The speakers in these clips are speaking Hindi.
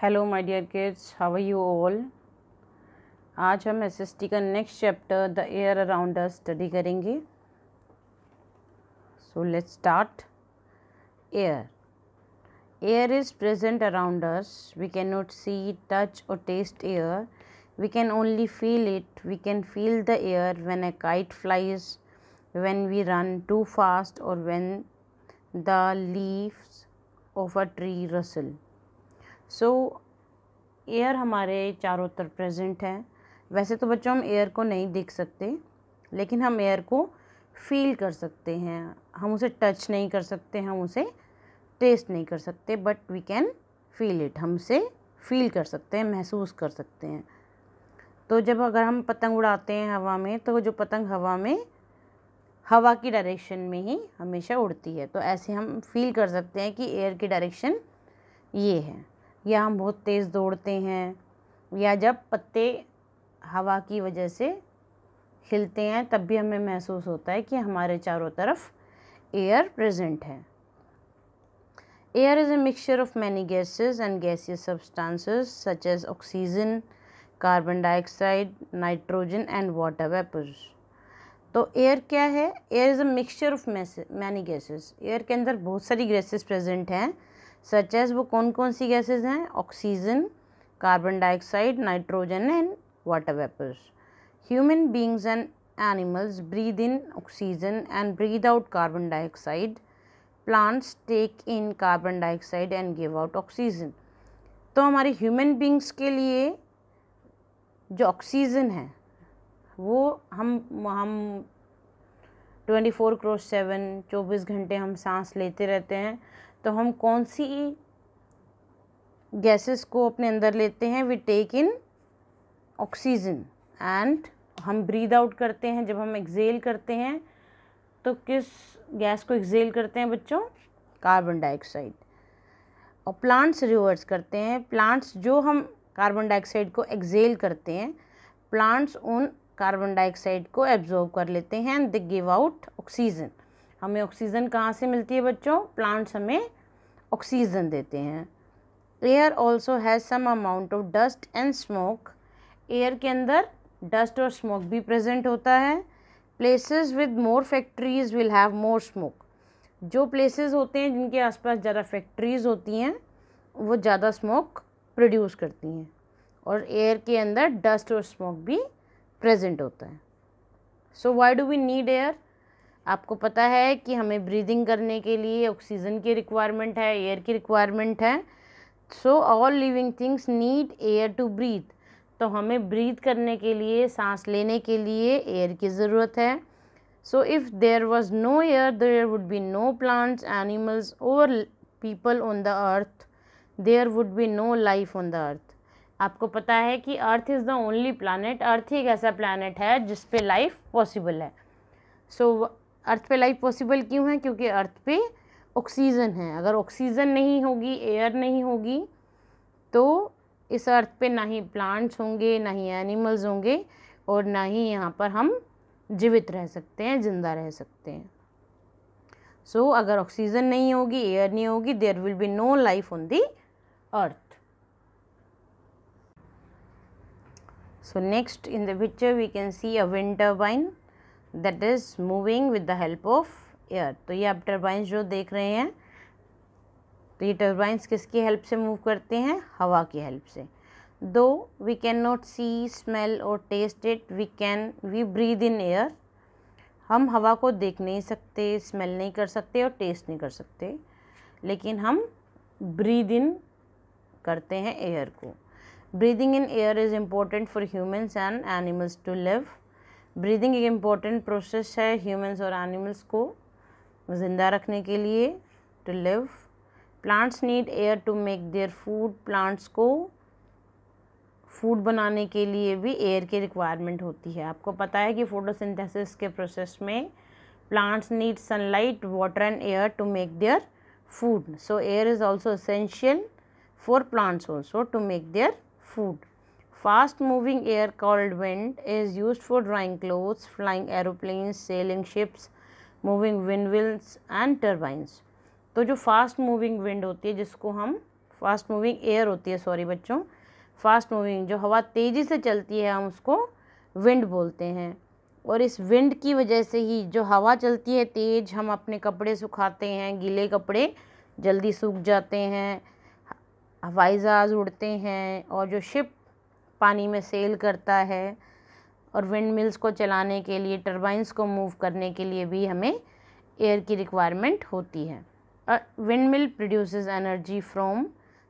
Hello my dear kids, how are you all. आज हम एसएसटी का next chapter the air around us study करेंगे। So let's start. Air air is present around us. We can not see, touch और taste air. We can only feel it. We can feel the air when a kite flies, when we run too fast, or when the leaves of a tree rustle. So air हमारे चारों तरफ प्रेजेंट है। वैसे तो बच्चों हम एयर को नहीं देख सकते, लेकिन हम एयर को फील कर सकते हैं। हम उसे टच नहीं कर सकते, हम उसे टेस्ट नहीं कर सकते, but we can feel it. हम उसे फील कर सकते हैं, महसूस कर सकते हैं। तो जब अगर हम पतंग उड़ाते हैं हवा में, तो जो पतंग हवा में हवा की डायरेक्शन में ही हमेशा उड़ती है। तो ऐसे हम फील कर सकते हैं कि एयर की डायरेक्शन ये है। या हम बहुत तेज़ दौड़ते हैं, या जब पत्ते हवा की वजह से हिलते हैं, तब भी हमें महसूस होता है कि हमारे चारों तरफ एयर प्रेजेंट है। Air is a mixture of many gases and gaseous substances such as oxygen, carbon dioxide, nitrogen and water vapours. तो एयर क्या है? Air is a mixture of many gases. Air के अंदर बहुत सारी गैसेस प्रेजेंट हैं। सच एज, वो कौन कौन सी गैसेस हैं? Oxygen, carbon dioxide, nitrogen and water vapours. Human beings and animals breathe in oxygen and breathe out carbon dioxide. Plants take in carbon dioxide and give out oxygen. तो हमारे ह्यूमन बींग्स के लिए जो ऑक्सीजन है वो हम 24/7 24 घंटे हम सांस लेते रहते हैं। तो हम कौन सी गैसेस को अपने अंदर लेते हैं? We take in oxygen and हम ब्रीद आउट करते हैं। जब हम एक्सेल करते हैं तो किस गैस को एक्सेल करते हैं बच्चों? Carbon dioxide. और प्लांट्स रिवर्स करते हैं। प्लांट्स जो हम कार्बन डाइऑक्साइड को एक्सेल करते हैं, प्लांट्स उन कार्बन डाइऑक्साइड को एब्जॉर्ब कर लेते हैं and they give out oxygen. हमें ऑक्सीजन कहाँ से मिलती है बच्चों? प्लांट्स हमें ऑक्सीजन देते हैं. Air also has some amount of dust and smoke. Air के अंदर डस्ट और स्मोक भी प्रेजेंट होता है. Places with more factories will have more smoke. जो प्लेसेस होते हैं जिनके आसपास ज़्यादा फैक्ट्रीज होती हैं, वो ज़्यादा स्मोक प्रोड्यूस करती हैं, और एयर के अंदर डस्ट और स्मोक भी प्रेजेंट होता है. So why do we need air? आपको पता है कि हमें ब्रीदिंग करने के लिए ऑक्सीजन की रिक्वायरमेंट है, एयर की रिक्वायरमेंट है. So all living things need air to breathe. तो हमें ब्रीथ करने के लिए, सांस लेने के लिए एयर की ज़रूरत है. So if there was no air, there would be no plants, animals और people on the earth. There would be no life on the earth. आपको पता है कि earth is the only planet. Earth ही एक ऐसा प्लानट है जिस पे लाइफ पॉसिबल है. सो अर्थ पे लाइफ पॉसिबल क्यों है? क्योंकि अर्थ पे ऑक्सीजन है. अगर ऑक्सीजन नहीं होगी, एयर नहीं होगी, तो इस अर्थ पे ना ही प्लांट्स होंगे, ना ही एनिमल्स होंगे, और ना ही यहाँ पर हम जीवित रह सकते हैं, जिंदा रह सकते हैं. सो अगर ऑक्सीजन नहीं होगी, एयर नहीं होगी, there will be no life on the earth. So next in the picture we can see a wind turbine that is moving with the help of air. तो ये आप टर्बाइंस जो देख रहे हैं, तो ये टर्बाइंस किसकी हेल्प से मूव करते हैं? हवा की हेल्प से. Though we can not see, smell और taste it, we breathe in air. हम हवा को देख नहीं सकते, स्मेल नहीं कर सकते और टेस्ट नहीं कर सकते, लेकिन हम ब्रीद इन करते हैं एयर को. Breathing in air is important for humans and animals to live. Breathing एक important process है humans और animals को ज़िंदा रखने के लिए, to live. Plants need air to make their food. Plants को फूड बनाने के लिए भी एयर की रिक्वायरमेंट होती है. आपको पता है कि फोटोसिंथेसिस के प्रोसेस में plants need sunlight, water and air to make their food. So air is also essential for plants also to make their food. Fast moving air called wind is used for drying clothes, flying aeroplanes, sailing ships, moving windmills and turbines. तो जो फास्ट मूविंग विंड होती है, जिसको हम फास्ट मूविंग एयर होती है, सॉरी बच्चों, फास्ट मूविंग जो हवा तेज़ी से चलती है हम उसको विंड बोलते हैं। और इस विंड की वजह से ही जो हवा चलती है तेज़, हम अपने कपड़े सुखाते हैं, गीले कपड़े जल्दी सूख जाते हैं, हवाई जहाज़ उड़ते हैं, और जो शिप पानी में सेल करता है, और विंड मिल्स को चलाने के लिए, टरबाइंस को मूव करने के लिए भी हमें एयर की रिक्वायरमेंट होती है। Windmill produces energy from,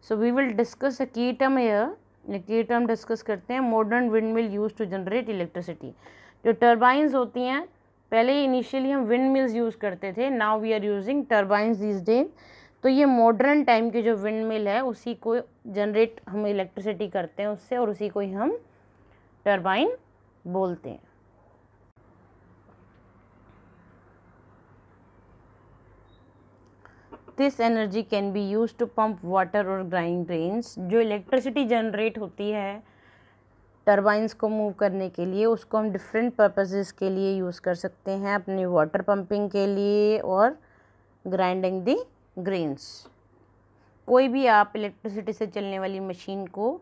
so we will discuss a key term air. Key term discuss करते हैं, modern windmill use to generate electricity. जो टरबाइंस होती हैं, पहले इनिशियली हम विंड मिल्स यूज़ करते थे, now we are using turbines this days. तो ये मॉडर्न टाइम के जो विंड मिल है उसी को जनरेट हम इलेक्ट्रिसिटी करते हैं उससे, और उसी को ही हम टरबाइन बोलते हैं। This energy can be use to pump water और ग्राइंड ग्रेन्स। जो इलेक्ट्रिसिटी जनरेट होती है टरबाइंस को मूव करने के लिए, उसको हम डिफरेंट पर्पसेस के लिए यूज़ कर सकते हैं, अपनी वाटर पंपिंग के लिए और ग्राइंडिंग दी ग्रेन्स। कोई भी आप इलेक्ट्रिसिटी से चलने वाली मशीन को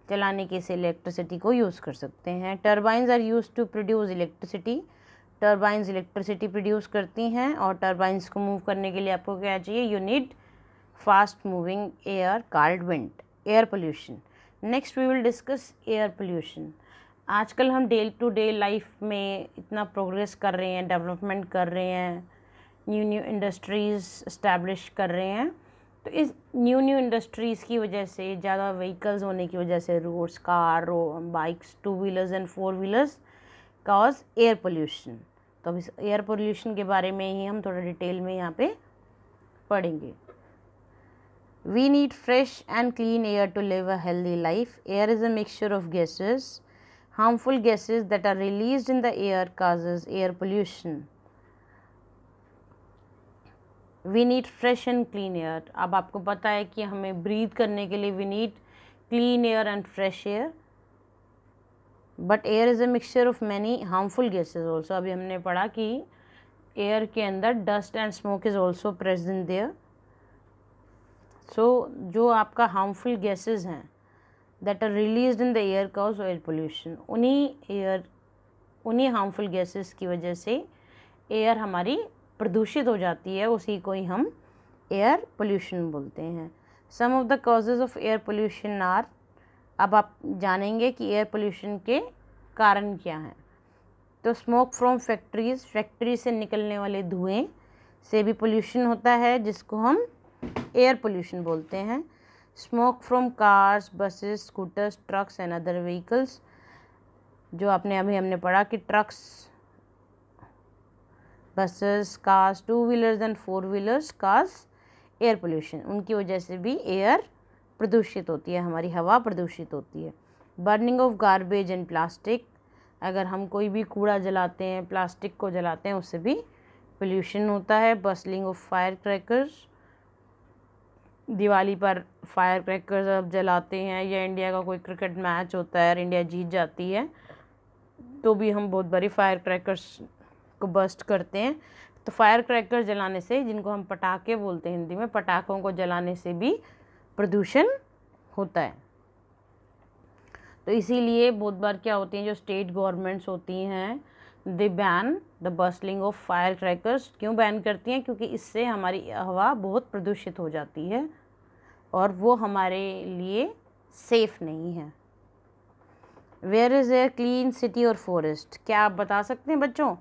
चलाने के से इलेक्ट्रिसिटी को यूज़ कर सकते हैं। Turbines are use to produce electricity. Turbines electricity produce करती हैं, और टरबाइंस को मूव करने के लिए आपको क्या चाहिए, you need fast moving air called wind. Air pollution, next we will discuss air pollution. आजकल हम डे टू डे लाइफ में इतना प्रोग्रेस कर रहे हैं, डेवलपमेंट कर रहे हैं, न्यू इंडस्ट्रीज़ इस्टेब्लिश कर रहे हैं। तो इस न्यू इंडस्ट्रीज़ की वजह से, ज़्यादा व्हीकल्स होने की वजह से, roads, car, bikes, 2 wheelers and 4 wheelers cause air pollution. तो अब इस एयर पोल्यूशन के बारे में ही हम थोड़ा डिटेल में यहाँ पे पढ़ेंगे। We need fresh and clean air to live a healthy life. Air is a mixture of gases. Harmful gases that are released in the air causes air pollution. We need fresh and clean air. अब आपको पता है कि हमें ब्रीथ करने के लिए we need clean air and fresh air. But air is a mixture of many harmful gases also. अभी हमने पढ़ा कि एयर के अंदर dust and smoke is also present there. जो आपका हार्मफुल गैसेस हैं that are released in the air cause air pollution, उन्हीं हार्मफुल गैसेस की वजह से एयर हमारी प्रदूषित हो जाती है, उसी को ही हम एयर पोल्यूशन बोलते हैं। Some of the causes of air pollution are, अब आप जानेंगे कि एयर पोल्यूशन के कारण क्या हैं। तो स्मोक फ्रॉम फैक्ट्रीज, फैक्ट्री से निकलने वाले धुएं से भी पोल्यूशन होता है, जिसको हम एयर पोल्यूशन बोलते हैं। Smoke from cars, buses, scooters, trucks and other vehicles, जो हमने पढ़ा कि trucks, buses, cars, 2 wheelers and 4 wheelers cause air pollution, उनकी वजह से भी एयर प्रदूषित होती है, हमारी हवा प्रदूषित होती है। Burning of garbage and plastic, अगर हम कोई भी कूड़ा जलाते हैं, प्लास्टिक को जलाते हैं, उससे भी पोल्यूशन होता है। Bustling of fire crackers, Diwali पर फायर क्रैकर्स अब जलाते हैं, या इंडिया का कोई क्रिकेट मैच होता है और इंडिया जीत जाती है तो भी हम बहुत बड़ी फायर क्रैकर्स को बस्ट करते हैं। तो फायर क्रैकर्स जलाने से, जिनको हम पटाखे बोलते हैं हिंदी में, पटाखों को जलाने से भी प्रदूषण होता है। तो इसीलिए बहुत बार क्या होती हैं, जो स्टेट गवर्नमेंट्स होती हैं, they ban the bursting of fire crackers. क्यों बैन करती हैं? क्योंकि इससे हमारी हवा बहुत प्रदूषित हो जाती है और वो हमारे लिए सेफ नहीं है। Where is air clean, city और फॉरेस्ट? क्या आप बता सकते हैं बच्चों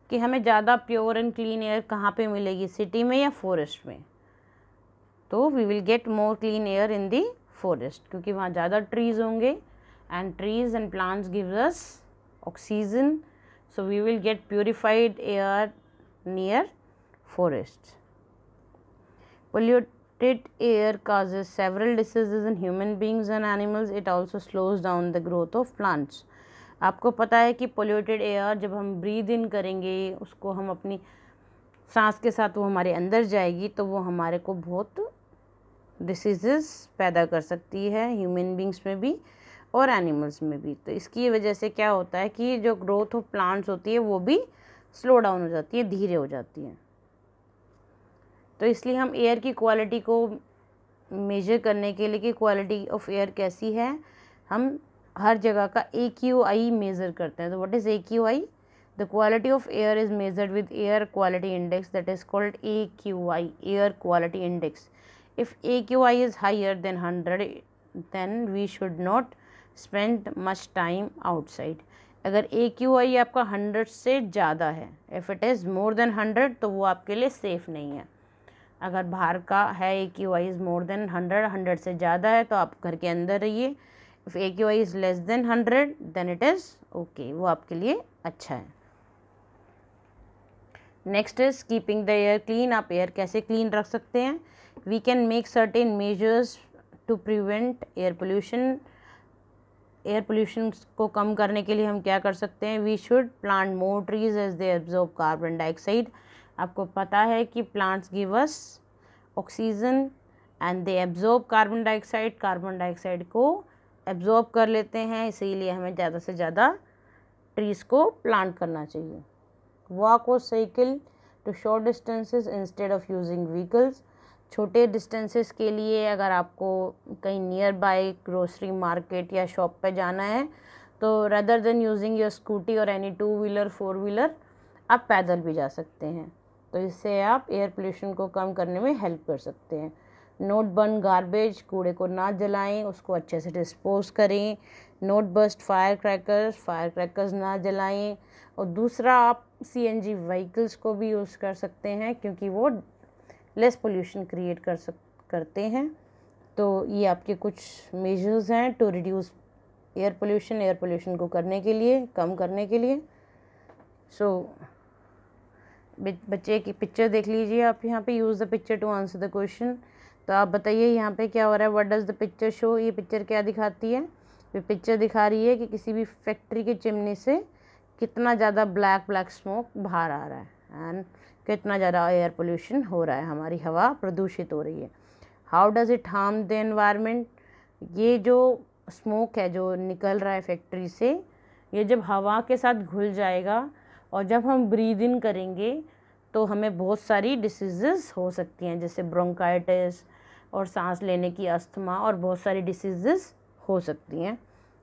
कि हमें ज़्यादा प्योर एंड क्लीन एयर कहाँ पे मिलेगी, सिटी में या फॉरेस्ट में? तो we will get more clean air in the forest, क्योंकि वहाँ ज़्यादा ट्रीज़ होंगे, and trees and plants gives us oxygen, so we will get purified air near forest. Polluted air causes several diseases in human beings and animals. It also slows down the growth of plants. आपको पता है कि polluted air जब हम breathe in करेंगे, उसको हम अपनी सांस के साथ वो हमारे अंदर जाएगी, तो वो हमारे को बहुत डिसीज़ेस पैदा कर सकती है, ह्यूमन बींग्स में भी और एनिमल्स में भी। तो इसकी वजह से क्या होता है कि जो ग्रोथ ऑफ प्लांट्स होती है वो भी स्लो डाउन हो जाती है, धीरे हो जाती है। तो इसलिए हम एयर की क्वालिटी को मेजर करने के लिए कि क्वालिटी ऑफ एयर कैसी है, हम हर जगह का AQI मेज़र करते हैं। तो what is AQI? The quality of air is measured with air quality index, that is called AQI, air quality index. If AQI is higher than 100 then we should not spend much time outside. अगर AQI आपका 100 से ज़्यादा है, if it is more than 100, तो वो आपके लिए सेफ़ नहीं है। अगर बाहर का है AQI इज़ मोर देन 100 से ज़्यादा है, तो आप घर के अंदर रहिए। If AQI is less than 100 then it is okay, वो आपके लिए अच्छा है। Next is keeping the air clean. आप एयर कैसे क्लीन रख सकते हैं? We can make certain measures to prevent air pollution. Air pollution को कम करने के लिए हम क्या कर सकते हैं? We should plant more trees as they absorb carbon dioxide. आपको पता है कि plants give us oxygen and they absorb carbon dioxide. Carbon dioxide को एब्जॉर्ब कर लेते हैं, इसीलिए हमें ज़्यादा से ज़्यादा ट्रीज़ को प्लांट करना चाहिए। वॉक और cycle to short distances instead of using vehicles. छोटे डिस्टेंसेस के लिए अगर आपको कहीं नियर बाय ग्रोसरी मार्केट या शॉप पे जाना है, तो rather than using your scooty और एनी 2 व्हीलर 4 व्हीलर, आप पैदल भी जा सकते हैं। तो इससे आप एयर पोल्यूशन को कम करने में हेल्प कर सकते हैं। नोट बर्न गार्बेज, कूड़े को ना जलाएं, उसको अच्छे से डिस्पोज करें। नोट बस्ट फायर क्रैकर्स ना जलाएं। और दूसरा, आप CNG व्हीकल्स को भी यूज़ कर सकते हैं, क्योंकि वो लेस पोल्यूशन क्रिएट करते हैं। तो ये आपके कुछ मेजर्स हैं टू रिड्यूस एयर पोल्यूशन को करने के लिए, कम करने के लिए। बच्चे की पिक्चर देख लीजिए आप यहाँ पे। Use the picture to answer the question. तो आप बताइए यहाँ पे क्या हो रहा है? What does the picture show? ये पिक्चर क्या दिखाती है? ये पिक्चर दिखा रही है कि किसी भी फैक्ट्री के चिमनी से कितना ज़्यादा ब्लैक स्मोक बाहर आ रहा है एंड कितना ज़्यादा एयर पोल्यूशन हो रहा है, हमारी हवा प्रदूषित हो रही है। How does it harm the environment? ये जो स्मोक है जो निकल रहा है फैक्ट्री से, ये जब हवा के साथ घुल जाएगा और जब हम ब्रीद इन करेंगे तो हमें बहुत सारी डिसीज़ेस हो सकती हैं, जैसे ब्रोंकाइटिस और सांस लेने की अस्थमा और बहुत सारी डिसीज़ेस हो सकती हैं।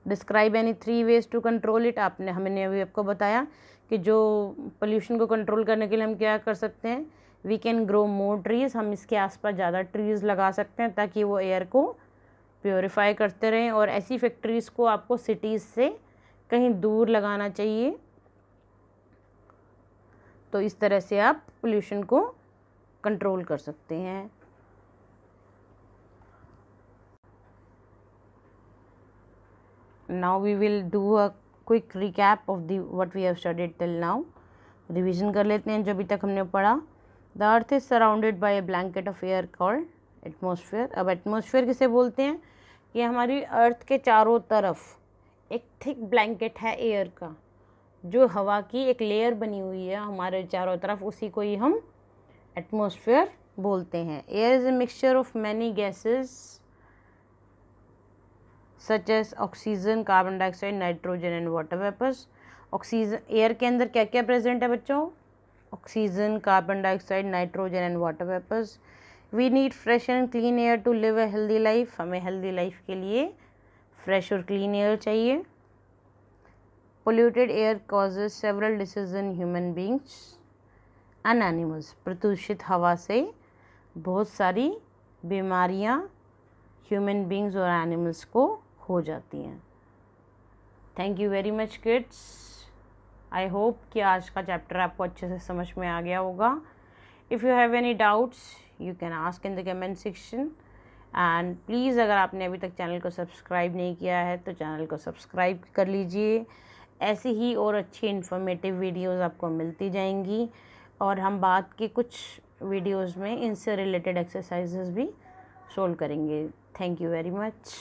Describe any 3 ways to control it. हमने अभी आपको बताया कि जो पोल्यूशन को कंट्रोल करने के लिए हम क्या कर सकते हैं। We can grow more trees, हम इसके आसपास ज़्यादा ट्रीज़ लगा सकते हैं ताकि वो एयर को प्योरीफाई करते रहें। और ऐसी फैक्ट्रीज़ को आपको सिटीज़ से कहीं दूर लगाना चाहिए। तो इस तरह से आप पोल्यूशन को कंट्रोल कर सकते हैं। Now we will do a quick recap of the what we have studied till now. Revision कर लेते हैं जो अभी तक हमने पढ़ा। The earth is surrounded by a blanket of air called atmosphere. अब एटमॉस्फेयर किसे बोलते हैं? ये हमारी अर्थ के चारों तरफ एक थिक ब्लैंकेट है एयर का, जो हवा की एक लेयर बनी हुई है हमारे चारों तरफ, उसी को ही हम एटमॉस्फेयर बोलते हैं। Air is a mixture of many gases such as oxygen, carbon dioxide, nitrogen and water vapours. Oxygen, air के अंदर क्या क्या प्रेजेंट है बच्चों? Oxygen, carbon dioxide, nitrogen and water vapours. We need fresh and clean air to live a healthy life. हमें हेल्दी लाइफ के लिए फ्रेश और क्लीन एयर चाहिए। Polluted air causes several diseases in human beings and animals. प्रदूषित हवा से बहुत सारी बीमारियां ह्यूमन बींग्स और एनिमल्स को हो जाती हैं। Thank you very much kids. I hope कि आज का चैप्टर आपको अच्छे से समझ में आ गया होगा। If you have any doubts you can ask in the comment section. And please अगर आपने अभी तक चैनल को सब्सक्राइब नहीं किया है तो चैनल को सब्सक्राइब कर लीजिए। ऐसी ही और अच्छी इन्फॉर्मेटिव वीडियोस आपको मिलती जाएंगी। और हम बाद के कुछ वीडियोस में इनसे रिलेटेड एक्सरसाइजेस भी सोल्व करेंगे। Thank you very much.